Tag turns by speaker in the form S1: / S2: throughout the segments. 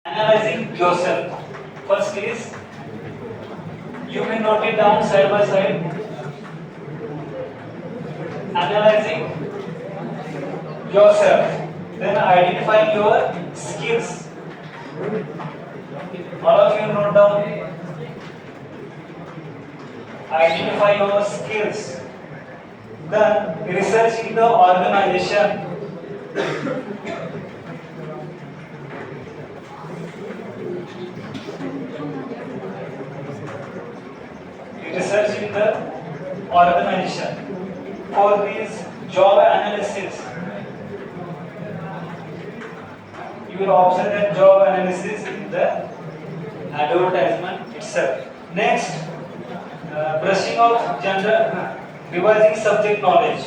S1: Analyzing yourself. First is you may note it down side by side. Analyzing yourself. Then identifying your skills. All of you note down. Identify your skills. Then researching the organization. Researching the organization. For this job analysis, you will observe that job analysis in the advertisement itself. Next, brushing of general, revising subject knowledge.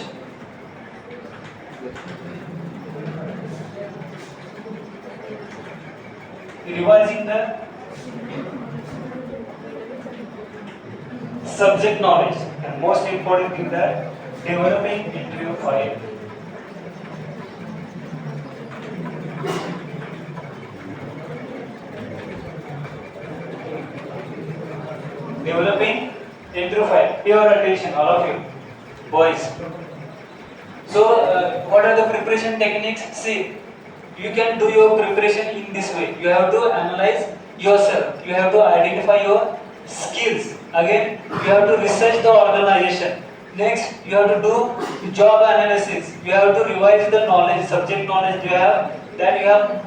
S1: Revising the subject knowledge, and most important thing that developing interview file. Developing interview file. Pay your attention, all of you, boys. So, what are the preparation techniques? See, you can do your preparation in this way. You have to analyze yourself. You have to identify your skills. Again, you have to research the organization. Next, you have to do job analysis. You have to revise the knowledge, subject knowledge you have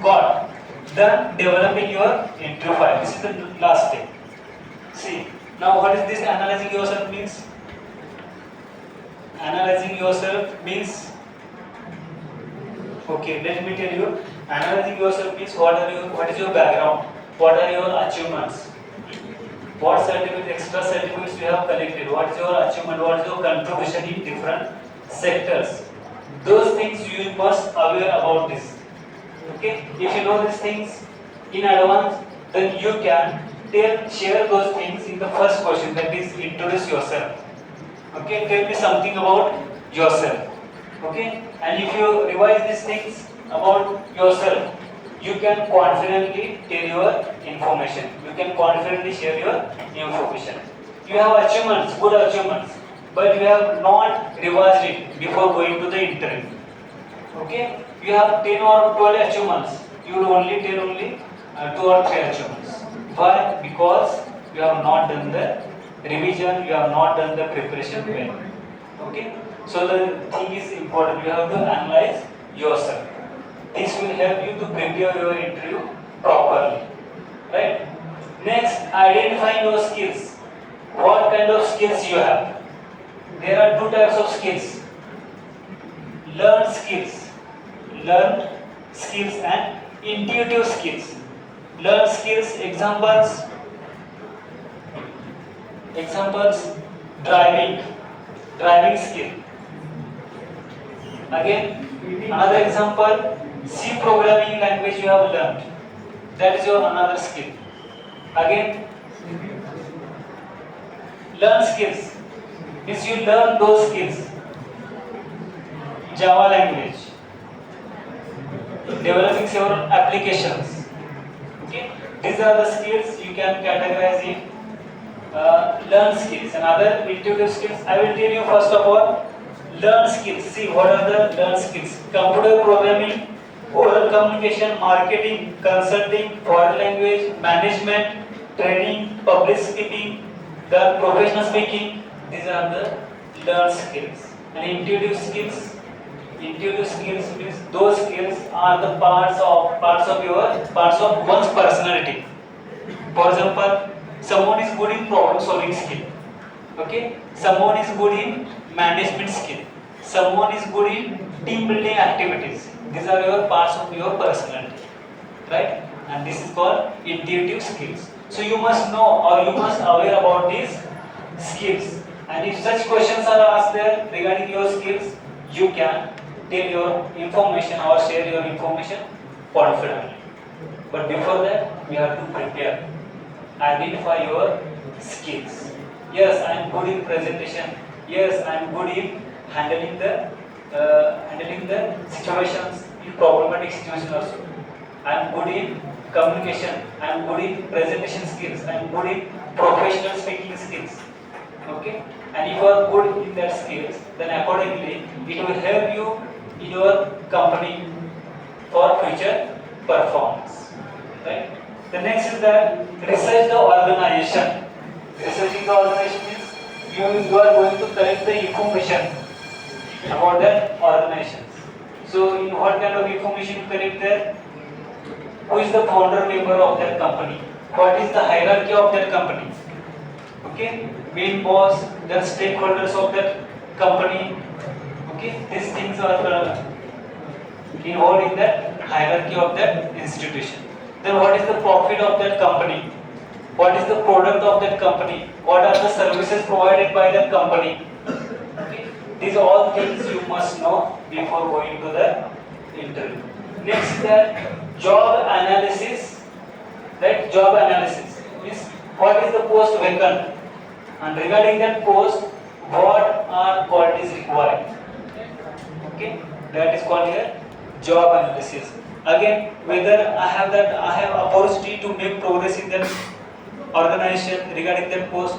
S1: got. Then developing your interview file. This is the last step. See, now what is this analyzing yourself means? Analyzing yourself means, okay, let me tell you. Analyzing yourself means what is your background? What are your achievements? What certificates, extra certificates you have collected? What is your achievement? What is your contribution in different sectors? Those things you must aware about this. Okay, if you know these things in advance, then you can share those things in the first question, that is introduce yourself. Okay, tell me something about yourself. Okay, and if you revise these things about yourself, you can confidently tell your information. You can confidently share your information. You have achievements, good achievements, but you have not revised it before going to the interview. Okay, you have 10 or 12 achievements. You will only tell 2 or 3 achievements. Why? Because you have not done the revision, you have not done the preparation well. Okay, so the thing is important. You have to analyze yourself. This will help you to prepare your interview properly. Right? Next, identifying your skills. What kind of skills you have? There are 2 types of skills. Learned skills and intuitive skills. Learned skills, examples, driving skill. Again, another example, C programming language you have learned. That is your another skill. Again, learn skills means you learn those skills. Java language, developing several applications. Okay, these are the skills you can categorize in learn skills. And other intuitive skills, I will tell you first of all. Learn skills. See, what are the learn skills? Computer programming, oral communication, marketing, consulting, foreign language, management, training, public speaking, the professional speaking. These are the learn skills. And intuitive skills means those skills are the parts of one's personality. For example, someone is good in problem solving skill. Okay, someone is good in management skill. Someone is good in team building activities. These are your parts of your personality, right? And this is called intuitive skills. So you must know, or you must aware about these skills. And if such questions are asked there regarding your skills, you can tell your information or share your information confidently. But before that, we have to prepare. Identify your skills. Yes, I am good in presentation. Yes, I am good in handling the situations, in problematic situations also. I am good in communication, I am good in presentation skills, I am good in professional speaking skills. Okay, and if you are good in that skills, then accordingly it will help you in your company for future performance. Right? The next is that research the organization. Researching the organization means you are going to collect the information about that organization. So in what kind of information you collect there? Who is the founder member of that company? What is the hierarchy of that company? Okay, main boss, the stakeholders of that company. Okay, these things are involved in that hierarchy of that institution. Then what is the profit of that company? What is the product of that company? What are the services provided by that company? Okay, these all things you must know before going to the interview. Next is that job analysis. Right, job analysis means what is the post vacant, and regarding that post, what are qualities required. Okay, that is called here job analysis. Again, whether I have opportunity to make progress in that organization regarding that post,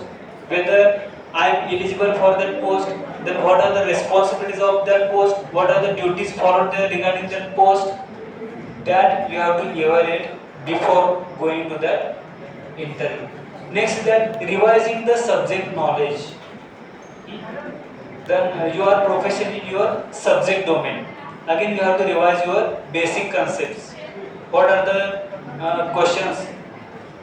S1: whether I am eligible for that post, then what are the responsibilities of that post, what are the duties followed there regarding that post, that you have to evaluate before going to that interview. Next is that revising the subject knowledge. Then you are professional in your subject domain. Again, you have to revise your basic concepts. What are the questions,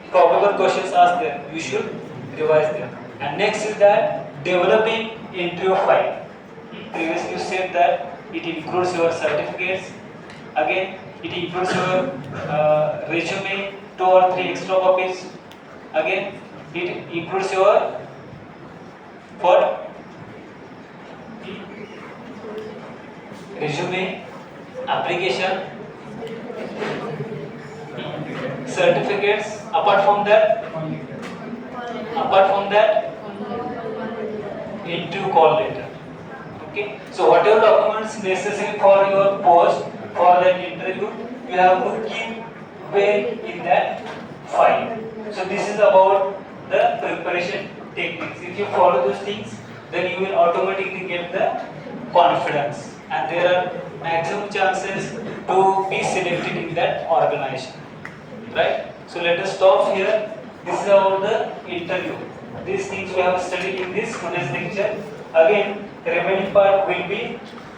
S1: probable questions asked there? You should revise them. And next is that developing interview file. Previously you said that it includes your certificates. Again, it includes your resume, 2 or 3 extra copies. Again, it includes your resume, application, certificates. Apart from that, interview call letter. Okay. So whatever documents necessary for your post for that interview, you have to keep well in that file. So this is about the preparation techniques. If you follow those things, then you will automatically get the confidence, and there are maximum chances to be selected in that organization. Right? So let us stop here. This is about the interview. These things we have studied in this today's lecture. Again, the remaining part will be